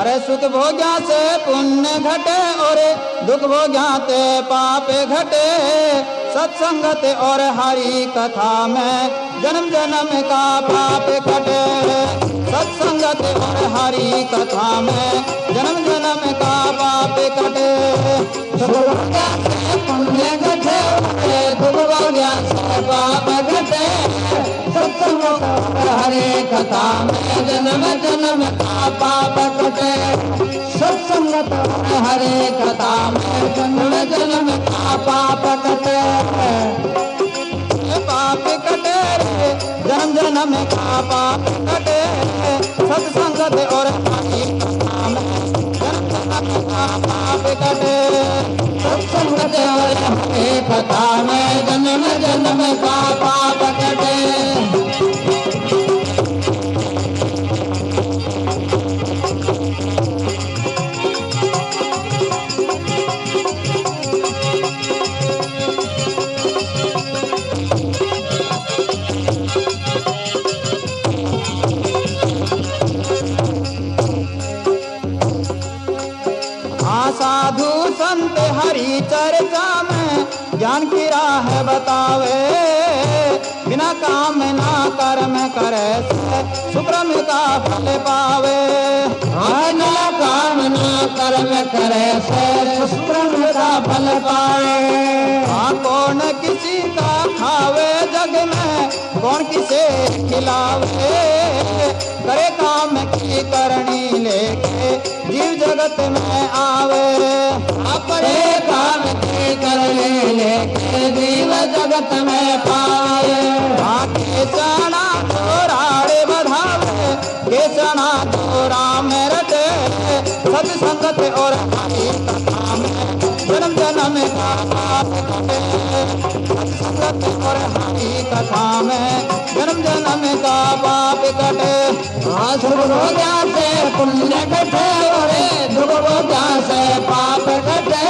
अरे सुख भोग्या से पुण्य घटे और दुख भोग्या ते पाप घटे। सत्संगत और हरि कथा में जन्म जन्म का पाप कटे। सत्संगत और हरि कथा में जन्म जन्म का पाप कटे। सुख भोग्या से पुण्य घटे दुख भोग्या से पाप घटे। सत्संगत और हरि कथा में जन्म जन्म का पाप कटे। सत्संगत और हरि कथा में जन्म जन्म का पाप कटे। पाप कटे रे जन्म जन्म का पाप कटे। सत्संगत और हरि कथा में जन्म जन्म का पाप कटे। सत्संगत और हरि कथा में जन्म जन्म का पाप कटे। साधु संत हरि चर्चा में ज्ञान की राह बतावे। बिना काम ना कर्म करे से सुक्रम का फल पावे। बिना काम ना कर्म करे से सुक्रम का फल पावे। कौन किसी का खावे जग में कौन किसे खिलावे। करे काम की करनी लेके जीव जगत में आवे। अपने काम की करनी लेके जीव जगत में पावे। केसना राड़े बधावे केसना राम रटे। सत्संगत और हरि कथा में जन्म जन्म का पाप कटे। सत्संगत और हरि कथा में जन्म जन्म का पाप कटे। सुख भोग्या से पुण्य कटे और दुख भोग्या से पाप कटे।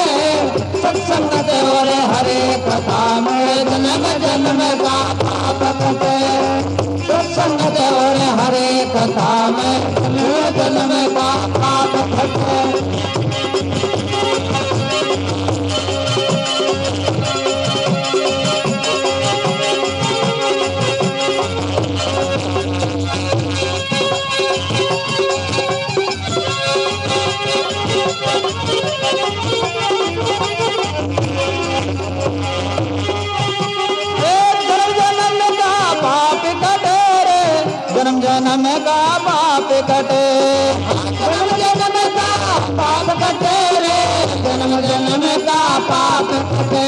सत्संगत और हरि कथा में जन्म जन्म का पाप कटे। सत्संगत और हरि कथा में जन्म जन्म का पाप कटे। जन्म जन्म का पाप कटे। जन्म जन्म का पाप कटे रे जन्म जन्म का पाप कटे।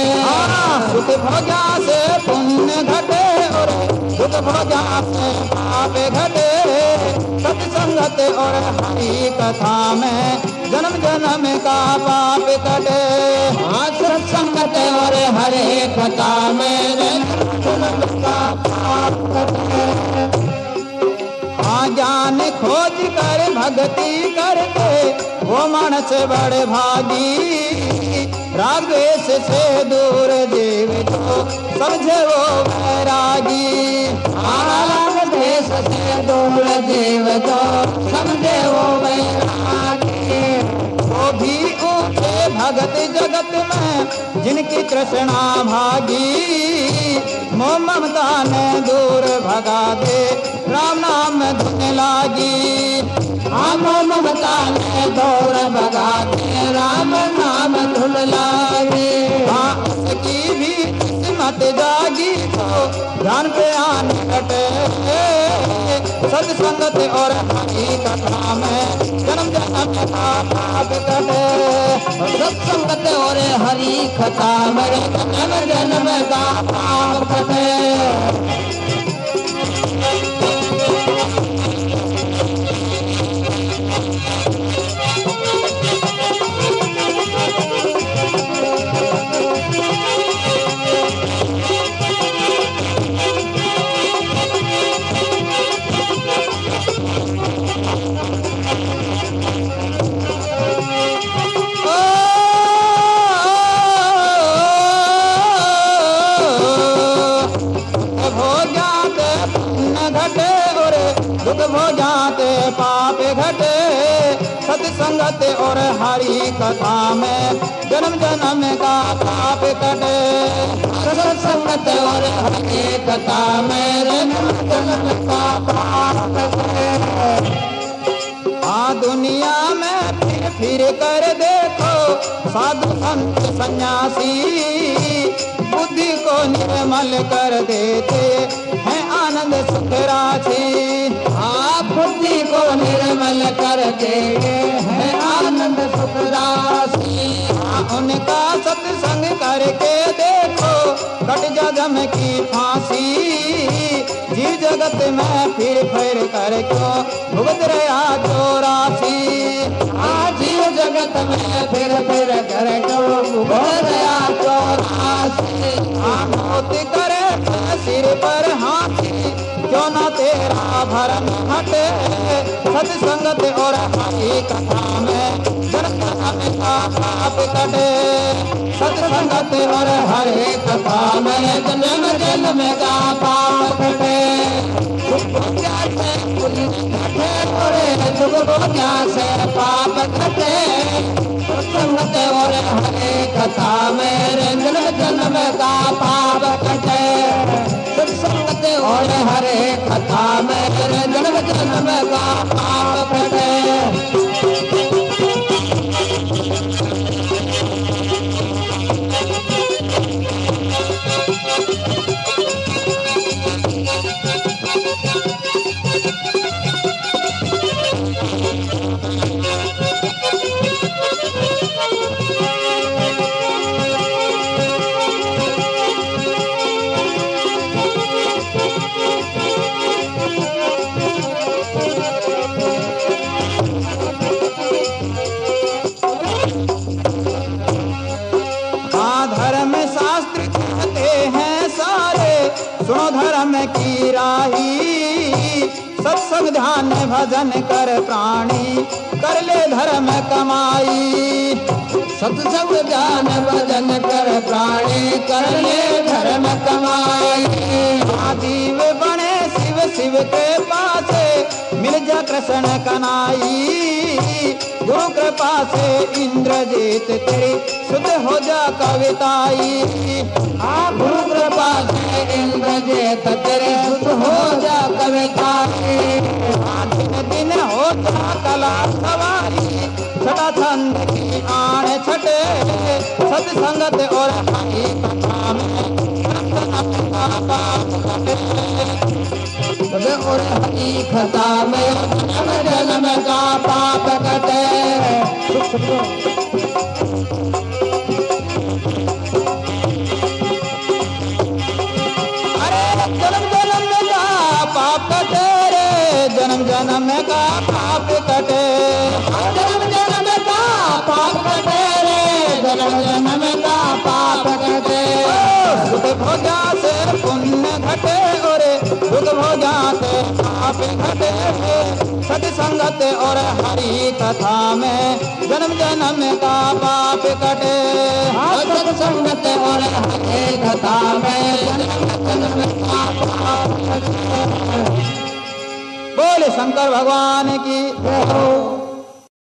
सुख भोग्या से पुण्य घटे और दुख भोग्या से पाप घटे। सत्संगत और हरि कथा में जन्म जन्म का पाप कटे। सत्संगत और हरि कथा में जन्म जन्म का पाप कटे। ज्ञान खोज कर भक्ति करके वो मानस बड़े भागी। राग द्वेष से दूर जीव जो समझे वो वैरागी। राग द्वेष से दूर जीव जो समझे वो वैरागी। वो भी ऊंचे भगत जगत में जिनकी तृष्णा भागी। मोह ममता ने दूर भगा दे राम नाम धुन लागी। मोह ममता ने दूर भगा दे राम नाम धुन लागी। उसकी भी किस्मत जागी तो ध्यान पे आन कटे। सत्संगत और हरि कथा में जन्म जन्म का पाप कटे। सत्संगत और हरि कथा में जन्म जन्म का पाप कटे। दुख भो जाते पाप घटे। सत्संगत और हरि कथा में जन्म जन्म का पाप कटे। सत्संगत और हरि कथा में जन्म जन्म का पाप कटे। हाँ दुनिया में फिर कर देखो साधु संत सन्यासी, बुद्धि को निर्मल कर देते हैं आनंद सुख राशि। हाँ बुद्धि को निर्मल कर देते हैं आनंद सुख राशि। उनका सत्संग करके देखो कट जा जम की फांसी। जीव जगत में फिर कर क्यों भुगत रहा चौरासी। जीव जगत में फिर कर क्यों भुगत रहा चौरासी। मौत करे सिर पर हाथी क्यों ना तेरा भरम हटे। सत्संगत और हरि कथा में जन्म जन्म का पाप कटे। सत्संगत और हरि कथा में जन्म जन्म का पाप कटे। से पाप कटे। सत्संगत और हरि कथा में जन्म जन्म का पाप कटे। सत्संगत और हरि कथा में जन्म जन्म का पाप कटे। सुनो धर्म की राही। सत्संग ध्यान भजन कर प्राणी कर ले धर्म कमाई। सत्संग ध्यान भजन कर प्राणी कर ले धर्म कमाई। जीव बने शिव शिव के पास मिल जा कृष्ण कनाई। गुरु कृपा से इंद्रजीत तेरी शुद्ध हो जा कविताई। गुरु कृपा से इंद्रजीत तेरी शुद्ध हो जा कविताई। दिन दिन हो जा कला सवारी छटा छंद की आण छटे। सत्संगत और हरि कथा में और हरि कथा में जन्म जन्म का पाप कटे। जन्म जन्म का पाप कटे रे। जन्म जन्म का पाप कटे। जन्म जन्म का पाप कटे रे। जन्म जन्म का पाप कटे। सुख भोगा से पुण्य घटे और दुख भोगा से पाप घटे। सत्संगत और हरि कथा में जन्म जन्म का पाप कटे। सत्संगत और हरि कथा में जन्म जन्म का पाप कटे। बोले शंकर भगवान की जय हो।